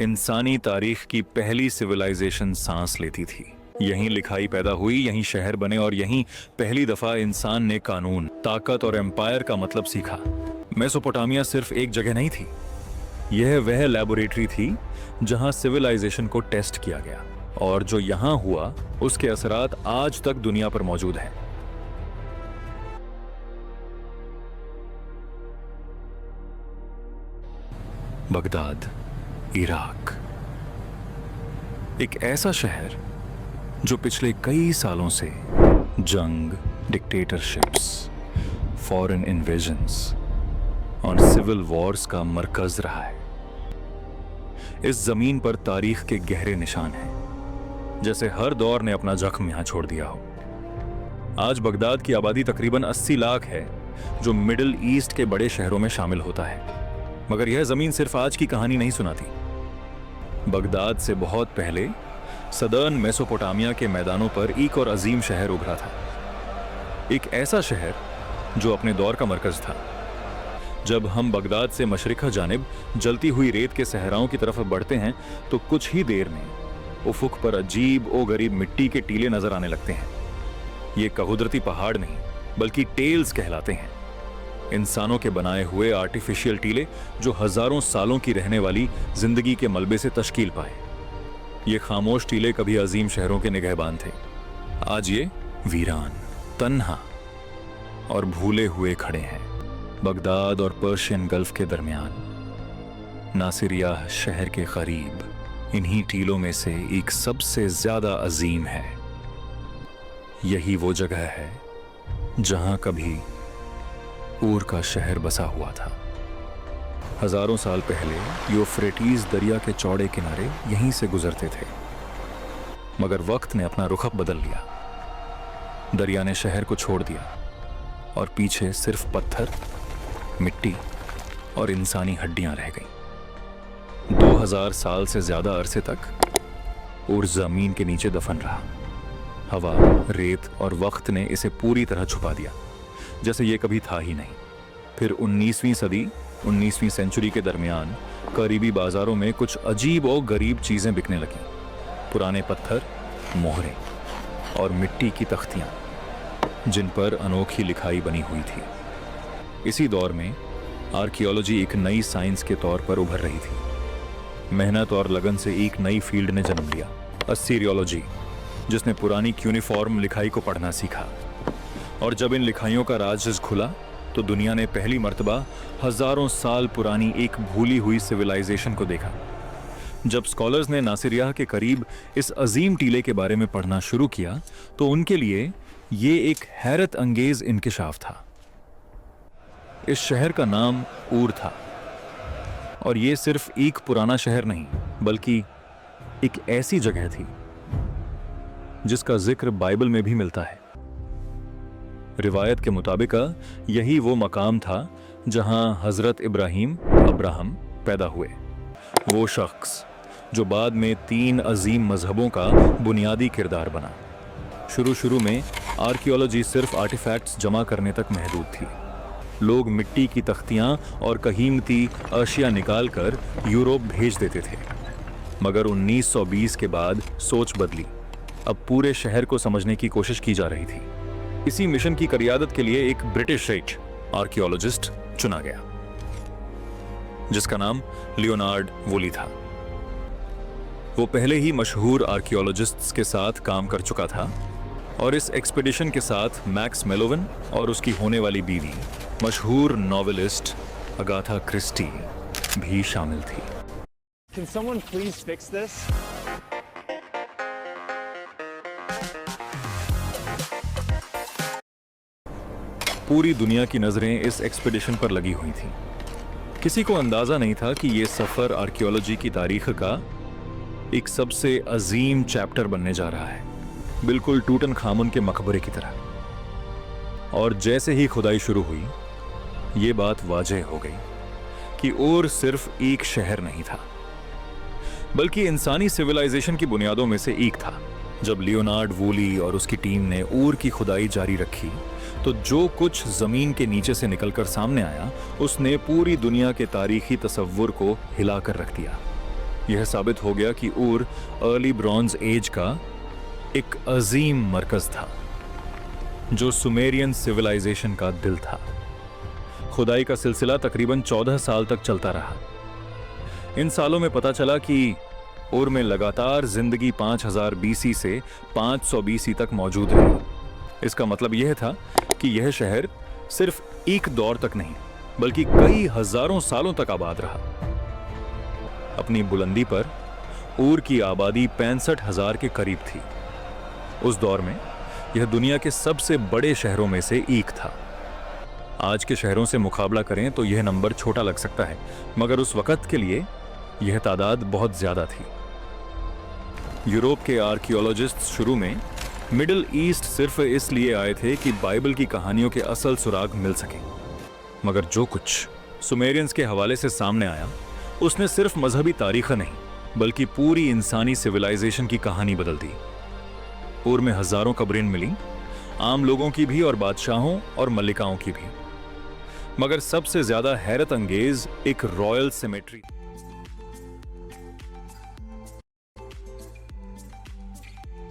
इंसानी तारीख की पहली सिविलाइजेशन सांस लेती थी। यहीं लिखाई पैदा हुई, यहीं शहर बने और यहीं पहली दफा इंसान ने कानून, ताकत और एम्पायर का मतलब सीखा। मेसोपोटामिया सिर्फ एक जगह नहीं थी, यह वह लैबोरेटरी थी जहां सिविलाइजेशन को टेस्ट किया गया, और जो यहां हुआ उसके असरात आज तक दुनिया पर मौजूद हैं। बगदाद, इराक, एक ऐसा शहर जो पिछले कई सालों से जंग, डिक्टेटरशिप्स, फॉरेन इन्वेजन्स और सिविल वॉर्स का मरकज रहा है। इस जमीन पर तारीख के गहरे निशान हैं, जैसे हर दौर ने अपना जख्म यहां छोड़ दिया हो। आज बगदाद की आबादी तकरीबन 80 लाख है, जो मिडिल ईस्ट के बड़े शहरों में शामिल होता है। मगर यह जमीन सिर्फ आज की कहानी नहीं सुनाती। बगदाद से बहुत पहले सदर्न मेसोपोटामिया के मैदानों पर एक और अजीम शहर उभरा था, एक ऐसा शहर जो अपने दौर का मरकज था। जब हम बगदाद से मशरिक़ जानिब जलती हुई रेत के सहराओं की तरफ बढ़ते हैं तो कुछ ही देर में उफुक पर अजीब ओ गरीब मिट्टी के टीले नजर आने लगते हैं। ये कुदरती पहाड़ नहीं बल्कि टेल्स कहलाते हैं, इंसानों के बनाए हुए आर्टिफिशियल टीले जो हजारों सालों की रहने वाली जिंदगी के मलबे से तश्कील पाए। ये खामोश टीले कभी अजीम शहरों के निगहबान थे, आज ये वीरान, तन्हा और भूले हुए खड़े हैं। बगदाद और पर्शियन गल्फ के दरमियान नासिरिया शहर के करीब इन्हीं टीलों में से एक सबसे ज्यादा अजीम है। यही वो जगह है जहां कभी ऊर का शहर बसा हुआ था। हजारों साल पहले यूफ्रेटीज दरिया के चौड़े किनारे यहीं से गुजरते थे, मगर वक्त ने अपना रुख बदल लिया। दरिया ने शहर को छोड़ दिया और पीछे सिर्फ पत्थर, मिट्टी और इंसानी हड्डियां रह गईं। 2000 साल से ज्यादा अरसे तक ऊर जमीन के नीचे दफन रहा। हवा, रेत और वक्त ने इसे पूरी तरह छुपा दिया, जैसे ये कभी था ही नहीं। फिर 19वीं सदी, 19वीं सेंचुरी के दरमियान करीबी बाजारों में कुछ अजीब और गरीब चीजें बिकने लगीं। पुराने पत्थर, मोहरें और मिट्टी की तख्तियां, जिन पर अनोखी लिखाई बनी हुई थी। इसी दौर में आर्कियोलॉजी एक नई साइंस के तौर पर उभर रही थी। मेहनत और लगन से एक नई फील्ड ने जन्म लिया, असीरियोलॉजी, जिसने पुरानी क्यूनिफॉर्म लिखाई को पढ़ना सीखा। और जब इन लिखाइयों का राज खुला तो दुनिया ने पहली मर्तबा हजारों साल पुरानी एक भूली हुई सिविलाइजेशन को देखा। जब स्कॉलर्स ने नासिरिया के करीब इस अजीम टीले के बारे में पढ़ना शुरू किया तो उनके लिए ये एक हैरत अंगेज इंकिशाफ था। इस शहर का नाम ऊर था, और ये सिर्फ एक पुराना शहर नहीं बल्कि एक ऐसी जगह थी जिसका जिक्र बाइबल में भी मिलता है। रिवायत के मुताबिक यही वो मकाम था जहां हजरत इब्राहिम अब्राहम पैदा हुए, वो शख्स जो बाद में 3 अजीम मजहबों का बुनियादी किरदार बना। शुरू में आर्कियोलॉजी सिर्फ आर्टिफैक्ट्स जमा करने तक महदूद थी। लोग मिट्टी की तख्तियां और कीमती अशिया निकालकर यूरोप भेज देते थे। मगर 1920 के बाद सोच बदली। अब पूरे शहर को समझने की कोशिश की जा रही थी। इसी मिशन की क़ियादत के लिए एक ब्रिटिश आर्कियोलॉजिस्ट चुना गया, जिसका नाम लियोनार्ड वूली था। वो पहले ही मशहूर आर्कियोलॉजिस्ट्स के साथ काम कर चुका था, और इस एक्सपीडिशन के साथ मैक्स मेलोविन और उसकी होने वाली बीवी, मशहूर नॉवेलिस्ट अगाथा क्रिस्टी, भी शामिल थी। Can someone please fix this? पूरी दुनिया की नजरें इस एक्सपीडिशन पर लगी हुई थीं। किसी को अंदाजा नहीं था कि यह सफर आर्कियोलॉजी की तारीख का एक सबसे अजीम चैप्टर बनने जा रहा है, बिल्कुल टूटनखामुन के मकबरे की तरह। और जैसे ही खुदाई शुरू हुई, ये बात वाज़ेह हो गई कि ऊर सिर्फ एक शहर नहीं था, बल्कि इंसानी सिविलाइजेशन की बुनियादों में से एक था। जब लियोनार्ड वूली और उसकी टीम ने ऊर की खुदाई जारी रखी तो जो कुछ जमीन के नीचे से निकलकर सामने आया उसने पूरी दुनिया के तारीखी तसव्वुर को हिलाकर रख दिया। यह साबित हो गया कि ऊर अर्ली ब्रॉन्ज एज का एक अजीम मरकज था जो सुमेरियन सिविलाइजेशन का दिल था। खुदाई का सिलसिला तकरीबन 14 साल तक चलता रहा। इन सालों में पता चला कि ऊर में लगातार जिंदगी 5000 बीसी से 500 बीसी तक मौजूद रही। इसका मतलब यह था कि यह शहर सिर्फ एक दौर तक नहीं बल्कि कई हजारों सालों तक आबाद रहा। अपनी बुलंदी पर ऊर की आबादी 65,000 के करीब थी। उस दौर में यह दुनिया के सबसे बड़े शहरों में से एक था। आज के शहरों से मुकाबला करें तो यह नंबर छोटा लग सकता है, मगर उस वक्त के लिए यह तादाद बहुत ज्यादा थी। यूरोप के आर्कियोलॉजिस्ट शुरू में मिडिल ईस्ट सिर्फ इसलिए आए थे कि बाइबल की कहानियों के असल सुराग मिल सके, मगर जो कुछ सुमेरियंस के हवाले से सामने आया उसने सिर्फ मजहबी तारीख नहीं बल्कि पूरी इंसानी सिविलाइजेशन की कहानी बदल दी। ऊर में हजारों कब्रें मिली, आम लोगों की भी और बादशाहों और मल्लिकाओं की भी, मगर सबसे ज्यादा हैरत अंगेज एक रॉयल सिमेट्री